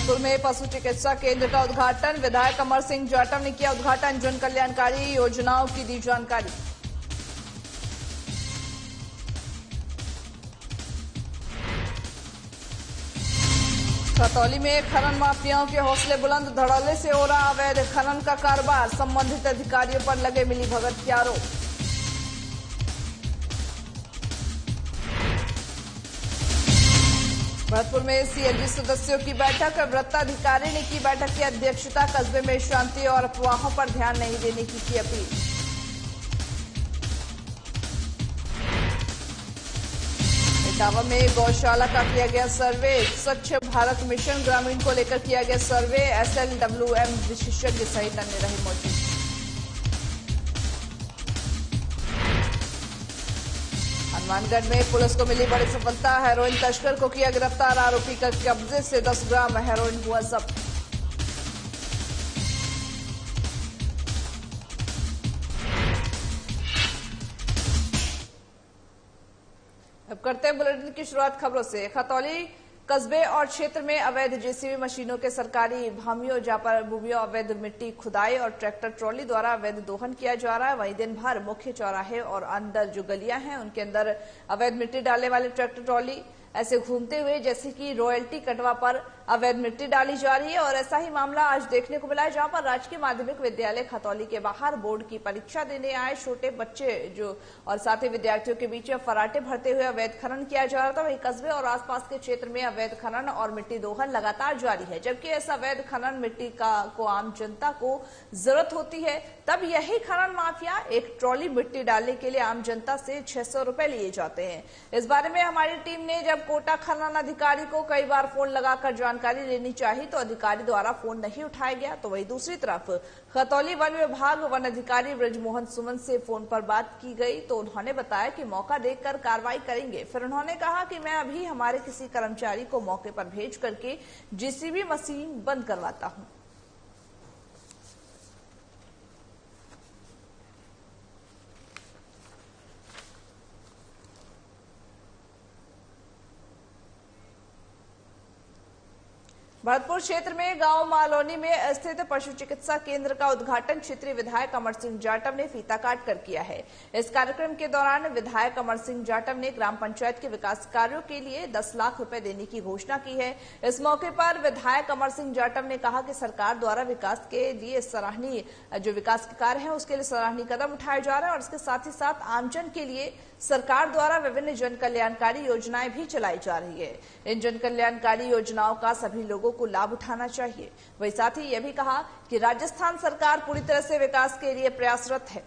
भरतपुर में पशु चिकित्सा केंद्र का उद्घाटन, विधायक अमर सिंह जाटव ने किया उद्घाटन। जन कल्याणकारी योजनाओं की दी जानकारी। खतौली में खनन माफियाओं के हौसले बुलंद, धड़ल्ले से हो रहा अवैध खनन का कारोबार, संबंधित अधिकारियों पर लगे मिलीभगत के आरोप। भरतपुर में सीएलजी सदस्यों की बैठक, वृत्ताधिकारी ने की बैठक की अध्यक्षता। कस्बे में शांति और अफवाहों पर ध्यान नहीं देने की अपील। इटावा में गौशाला का किया गया सर्वे, स्वच्छ भारत मिशन ग्रामीण को लेकर किया गया सर्वे। SLWM विशेषज्ञ सहित अन्य रहे मौजूद। हनुमानगढ़ में पुलिस को मिली बड़ी सफलता, हेरोइन तस्कर को किया गिरफ्तार। आरोपी का कब्जे से 10 ग्राम हेरोइन हुआ जब्त। अब करते हैं बुलेटिन की शुरुआत खबरों से। खतौली कस्बे और क्षेत्र में अवैध जेसीबी मशीनों के सरकारी भामियों, जापर बुबियों, अवैध मिट्टी खुदाई और ट्रैक्टर ट्रॉली द्वारा अवैध दोहन किया जा रहा है। वहीं दिन भर मुख्य चौराहे और अंदर जो गलियां हैं उनके अंदर अवैध मिट्टी डालने वाले ट्रैक्टर ट्रॉली ऐसे घूमते हुए जैसे कि रॉयल्टी कटवा पर अवैध मिट्टी डाली जा रही है। और ऐसा ही मामला आज देखने को मिला है, जहां पर राजकीय माध्यमिक विद्यालय खतौली के बाहर बोर्ड की परीक्षा देने आए छोटे बच्चे जो और साथ ही विद्यार्थियों के बीच फराटे भरते हुए अवैध खनन किया जा रहा था। वहीं कस्बे और आसपास के क्षेत्र में अवैध खनन और मिट्टी दोहन लगातार जारी है। जबकि ऐसा अवैध खनन मिट्टी को आम जनता को जरूरत होती है, तब यही खनन माफिया एक ट्रॉली मिट्टी डालने के लिए आम जनता से 600 रुपए लिए जाते हैं। इस बारे में हमारी टीम ने जब कोटा खनन अधिकारी को कई बार फोन लगाकर जानकारी लेनी चाहिए तो अधिकारी द्वारा फोन नहीं उठाया गया। तो वहीं दूसरी तरफ खतौली वन विभाग वन अधिकारी ब्रजमोहन सुमन से फोन पर बात की गई तो उन्होंने बताया कि मौका देखकर कार्रवाई करेंगे। फिर उन्होंने कहा कि मैं अभी हमारे किसी कर्मचारी को मौके पर भेज करके जेसीबी मशीन बंद करवाता हूं। भरतपुर क्षेत्र में गांव मालौनी में स्थित पशु चिकित्सा केंद्र का उद्घाटन क्षेत्रीय विधायक अमर सिंह जाटव ने फीता काट कर किया है। इस कार्यक्रम के दौरान विधायक अमर सिंह जाटव ने ग्राम पंचायत के विकास कार्यों के लिए 10 लाख रुपए देने की घोषणा की है। इस मौके पर विधायक अमर सिंह जाटव ने कहा कि सरकार द्वारा विकास के लिए सराहनीय जो विकास के कार्य है उसके लिए सराहनीय कदम उठाए जा रहे हैं और इसके साथ ही साथ आमजन के लिए सरकार द्वारा विभिन्न जन कल्याणकारी योजनाएं भी चलाई जा रही है। इन जन कल्याणकारी योजनाओं का सभी लोगों को लाभ उठाना चाहिए। वहीं साथ ही यह भी कहा कि राजस्थान सरकार पूरी तरह से विकास के लिए प्रयासरत है।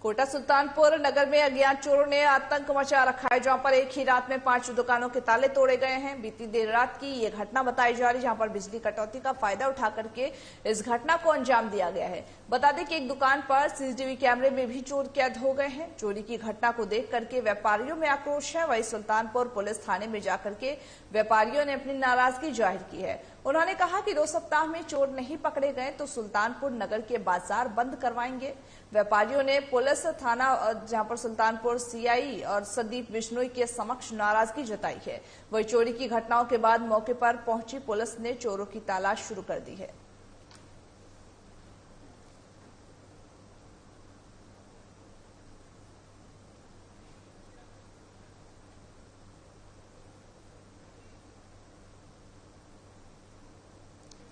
कोटा सुल्तानपुर नगर में अज्ञात चोरों ने आतंक मचा रखा है, जहां पर एक ही रात में 5 दुकानों के ताले तोड़े गए हैं। बीती देर रात की ये घटना बताई जा रही है, जहां पर बिजली कटौती का फायदा उठा करके इस घटना को अंजाम दिया गया है। बता दें कि एक दुकान पर सीसीटीवी कैमरे में भी चोर कैद हो गए हैं। चोरी की घटना को देख करके व्यापारियों में आक्रोश है। वहीं सुल्तानपुर पुलिस थाने में जाकर के व्यापारियों ने अपनी नाराजगी जाहिर की है। उन्होंने कहा कि 2 सप्ताह में चोर नहीं पकड़े गए तो सुल्तानपुर नगर के बाजार बंद करवाएंगे। व्यापारियों ने पुलिस थाना जहां पर सुल्तानपुर सीआई और संदीप बिश्नोई के समक्ष नाराजगी जताई है। वही चोरी की घटनाओं के बाद मौके पर पहुंची पुलिस ने चोरों की तलाश शुरू कर दी है।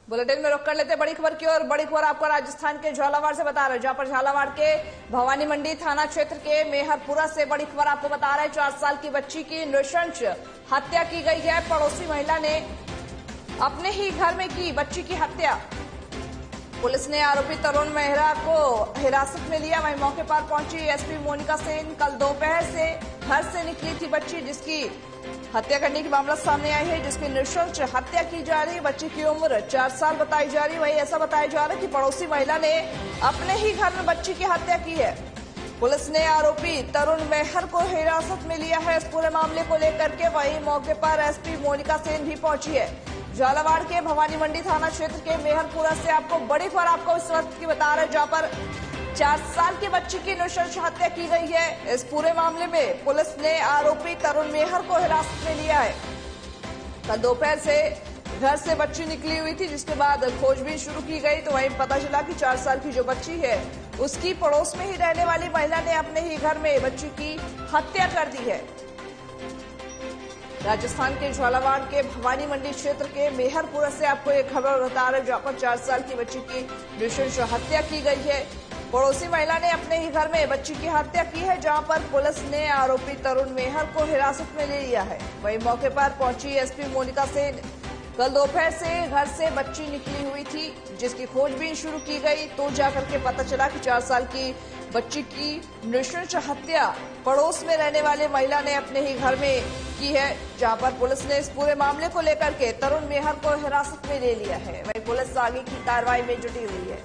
बुलेटिन में रुक कर लेते बड़ी खबर की और बड़ी खबर आपको राजस्थान के झालावाड़ से बता रहे हैं, जहां पर झालावाड़ के भवानी मंडी थाना क्षेत्र के मेहरपुरा से बड़ी खबर आपको बता रहे हैं। 4 साल की बच्ची की नृशंस हत्या की गई है। पड़ोसी महिला ने अपने ही घर में की बच्ची की हत्या। पुलिस ने आरोपी तरुण मेहरा को हिरासत में लिया। वहीं मौके पर पहुंची एसपी मोनिका सेन। कल दोपहर से घर से निकली थी बच्ची, जिसकी हत्या करने की मामला सामने आई है, जिसकी नृशंस हत्या की जा रही है। बच्ची की उम्र 4 साल बताई जा रही है। वहीं ऐसा बताया जा रहा है कि पड़ोसी महिला ने अपने ही घर में बच्ची की हत्या की है। पुलिस ने आरोपी तरुण मेहर को हिरासत में लिया है। इस पूरे मामले को लेकर के वहीं मौके पर एसपी मोनिका सेन भी पहुंची है। झालावाड़ के भवानी मंडी थाना क्षेत्र के मेहरपुरा से आपको बड़ी खबर आपको इस वक्त की बता रहे हैं, जहां पर 4 साल की बच्ची की नृशंस हत्या की गई है। इस पूरे मामले में पुलिस ने आरोपी तरुण मेहर को हिरासत में लिया है। कल दोपहर से घर से बच्ची निकली हुई थी, जिसके बाद खोजबीन शुरू की गई तो वहीं पता चला कि 4 साल की जो बच्ची है उसकी पड़ोस में ही रहने वाली महिला ने अपने ही घर में बच्ची की हत्या कर दी है। राजस्थान के झालावाड़ के भवानी मंडी क्षेत्र के मेहरपुरा से आपको एक खबर बता रहे, जहां पर 4 साल की बच्ची की नृशंस हत्या की गई है। पड़ोसी महिला ने अपने ही घर में बच्ची की हत्या की है, जहां पर पुलिस ने आरोपी तरुण मेहर को हिरासत में ले लिया है। वहीं मौके पर पहुंची एसपी मोनिका सेन कल दोपहर से घर से बच्ची निकली हुई थी, जिसकी खोजबीन शुरू की गई तो जाकर के पता चला कि 4 साल की बच्ची की नृशंस हत्या पड़ोस में रहने वाले महिला ने अपने ही घर में की है, जहां पर पुलिस ने इस पूरे मामले को लेकर के तरुण मेहर को हिरासत में ले लिया है। वहीं पुलिस आगे की कार्रवाई में जुटी हुई है।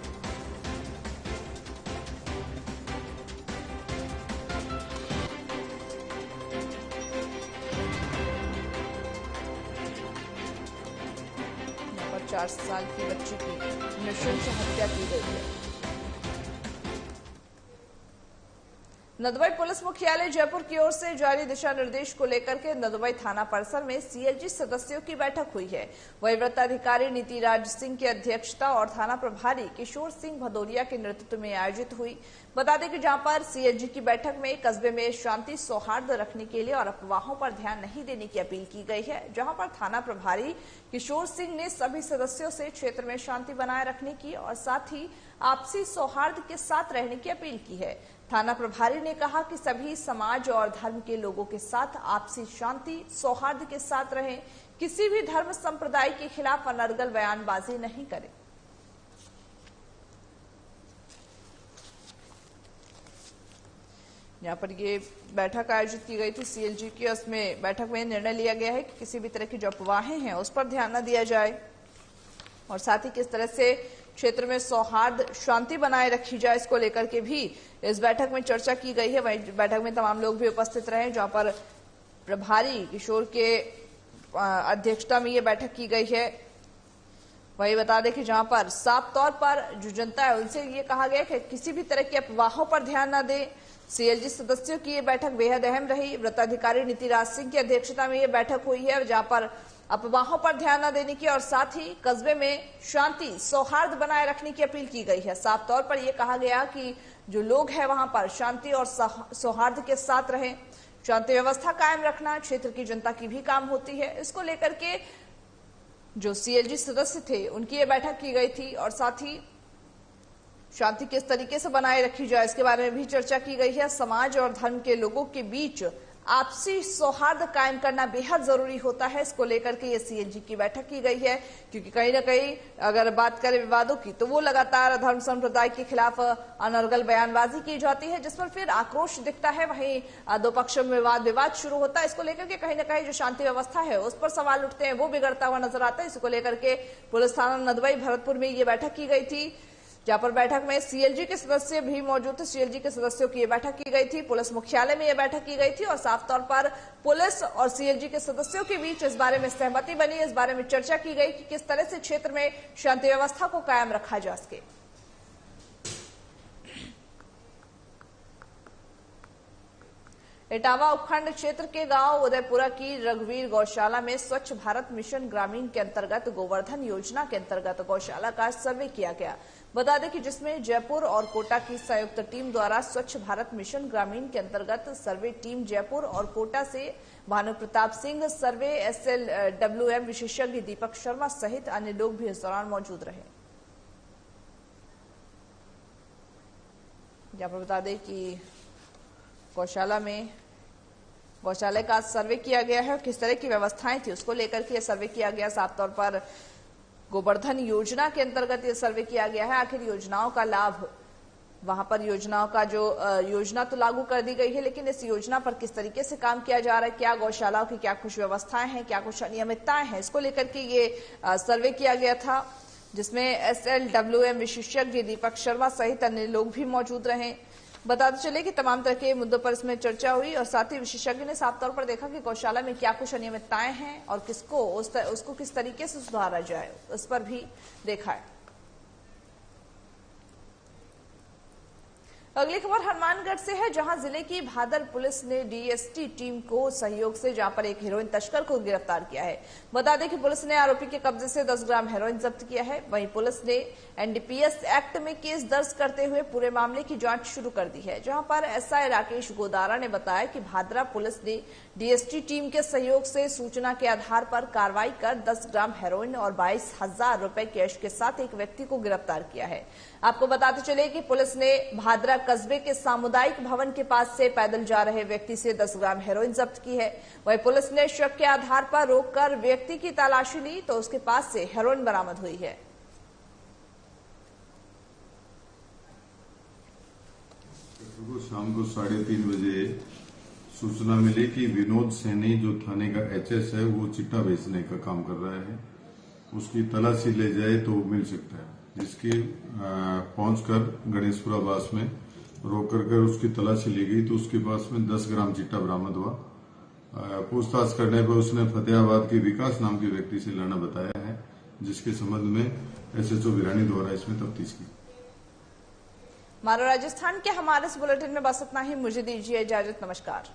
यहाँ पर 4 साल की बच्ची की नृशंस हत्या की गई है। नदबई पुलिस मुख्यालय जयपुर की ओर से जारी दिशा निर्देश को लेकर के नदबई थाना परिसर में सीएलजी सदस्यों की बैठक हुई है। वही वृत्ताधिकारी नीतिराज सिंह की अध्यक्षता और थाना प्रभारी किशोर सिंह भदौरिया के नेतृत्व में आयोजित हुई। बता दें कि जहां पर सीएलजी की बैठक में कस्बे में शांति सौहार्द रखने के लिए और अफवाहों पर ध्यान नहीं देने की अपील की गई है, जहां पर थाना प्रभारी किशोर सिंह ने सभी सदस्यों से क्षेत्र में शांति बनाए रखने की और साथ ही आपसी सौहार्द के साथ रहने की अपील की है। थाना प्रभारी ने कहा कि सभी समाज और धर्म के लोगों के साथ आपसी शांति सौहार्द के साथ रहें, किसी भी धर्म संप्रदाय के खिलाफ अनर्गल बयानबाजी नहीं करें। यहाँ पर ये बैठक आयोजित की गई थी सीएलजी की। उसमें बैठक में निर्णय लिया गया है कि किसी भी तरह की जो अफवाहें हैं उस पर ध्यान न दिया जाए और साथ ही किस तरह से क्षेत्र में सौहार्द शांति बनाए रखी जाए, इसको लेकर के भी इस बैठक में चर्चा की गई है। वहीं बैठक में तमाम लोग भी उपस्थित रहे, जहां पर प्रभारी किशोर के अध्यक्षता में ये बैठक की गई है। वही बता दें कि जहां पर साफ तौर पर जो जनता है उनसे ये कहा गया कि किसी भी तरह की अफवाहों पर ध्यान न दें। सीएलजी सदस्यों की ये बैठक बेहद अहम रही। वृत्ताधिकारी नीतिराज सिंह की अध्यक्षता में ये बैठक हुई है, जहां पर अफवाहों पर ध्यान न देने की और साथ ही कस्बे में शांति सौहार्द बनाए रखने की अपील की गई है। साफ तौर पर यह कहा गया कि जो लोग हैं वहां पर शांति और सौहार्द के साथ रहें। शांति व्यवस्था कायम रखना क्षेत्र की जनता की भी काम होती है। इसको लेकर के जो सीएलजी सदस्य थे उनकी ये बैठक की गई थी और साथ ही शांति किस तरीके से बनाए रखी जाए इसके बारे में भी चर्चा की गई है। समाज और धर्म के लोगों के बीच आपसी सौहार्द कायम करना बेहद जरूरी होता है। इसको लेकर के ये सीएलजी की बैठक की गई है, क्योंकि कहीं ना कहीं अगर बात करें विवादों की तो वो लगातार धर्म संप्रदाय के खिलाफ अनर्गल बयानबाजी की जाती है, जिस पर फिर आक्रोश दिखता है। वहीं दो पक्षों में विवाद शुरू होता है। इसको लेकर के कहीं ना कहीं जो शांति व्यवस्था है उस पर सवाल उठते हैं, वो बिगड़ता हुआ नजर आता है। इसको लेकर के पुलिस थाना नदबई भरतपुर में ये बैठक की गई थी, जहां पर बैठक में सीएलजी के सदस्य भी मौजूद थे। सीएलजी के सदस्यों की यह बैठक की गई थी। पुलिस मुख्यालय में यह बैठक की गई थी और साफ तौर पर पुलिस और सीएलजी के सदस्यों के बीच इस बारे में सहमति बनी, इस बारे में चर्चा की गई कि किस तरह से क्षेत्र में शांति व्यवस्था को कायम रखा जा सके। इटावा उपखंड क्षेत्र के गांव उदयपुरा की रघुवीर गौशाला में स्वच्छ भारत मिशन ग्रामीण के अंतर्गत गोवर्धन योजना के अंतर्गत गौशाला का सर्वे किया गया। बता दें कि जिसमें जयपुर और कोटा की संयुक्त टीम द्वारा स्वच्छ भारत मिशन ग्रामीण के अंतर्गत सर्वे टीम जयपुर और कोटा से भानु प्रताप सिंह, सर्वे SLWM विशेषज्ञ दीपक शर्मा सहित अन्य लोग भी इस दौरान मौजूद रहे। यहाँ पर बता दें कि गौशाला का सर्वे किया गया है और किस तरह की व्यवस्थाएं थी उसको लेकर के सर्वे किया गया। साफ तौर पर गोवर्धन योजना के अंतर्गत यह सर्वे किया गया है। आखिर योजनाओं का लाभ, वहां पर योजनाओं का जो योजना तो लागू कर दी गई है, लेकिन इस योजना पर किस तरीके से काम किया जा रहा है, क्या गौशालाओं की क्या कुछ व्यवस्थाएं हैं, क्या कुछ अनियमितताएं हैं, इसको लेकर के ये सर्वे किया गया था, जिसमें SLWM विशेषज्ञ दीपक शर्मा सहित अन्य लोग भी मौजूद रहे। बताते चले कि तमाम तरह के मुद्दों पर इसमें चर्चा हुई और साथ ही विशेषज्ञ ने साफ तौर पर देखा कि गौशाला में क्या कुछ अनियमितताएं हैं और उसको किस तरीके से सुधारा जाए, उस पर भी देखा है। अगली खबर हनुमानगढ़ से है, जहां जिले की भादर पुलिस ने डीएसटी टीम को सहयोग से जहां पर एक हेरोइन तस्कर को गिरफ्तार किया है। बता दें कि पुलिस ने आरोपी के कब्जे से 10 ग्राम हेरोइन जब्त किया है। वहीं पुलिस ने एनडीपीएस एक्ट में केस दर्ज करते हुए पूरे मामले की जांच शुरू कर दी है। जहां पर एसआई राकेश गोदारा ने बताया कि भादरा पुलिस ने डीएसटी टीम के सहयोग से सूचना के आधार पर कार्रवाई कर 10 ग्राम हेरोइन और 22,000 रुपए कैश के साथ एक व्यक्ति को गिरफ्तार किया है। आपको बताते चले कि पुलिस ने भादरा कस्बे के सामुदायिक भवन के पास से पैदल जा रहे व्यक्ति से 10 ग्राम हेरोइन जब्त की है। वहीं पुलिस ने शक के आधार पर रोककर व्यक्ति की तलाशी ली तो उसके पास से हेरोइन बरामद हुई है। शाम को 3:30 बजे सूचना मिली कि विनोद सैनी जो थाने का एचएस है वो चिट्टा बेचने का काम कर रहा है, उसकी तलाशी ले जाए तो मिल सकता है। जिसकी पहुंचकर गणेशपुरा बास में रोक कर उसकी तलाशी ली गई तो उसके पास में 10 ग्राम चिट्टा बरामद हुआ। पूछताछ करने पर उसने फतेहाबाद के विकास नाम के व्यक्ति से लाना बताया है, जिसके संबंध में एसएचओ भिरानी द्वारा इसमें तफ्तीश की। मारो राजस्थान के हमारे इस बुलेटिन में बस इतना ही। मुझे दीजिए इजाजत। नमस्कार।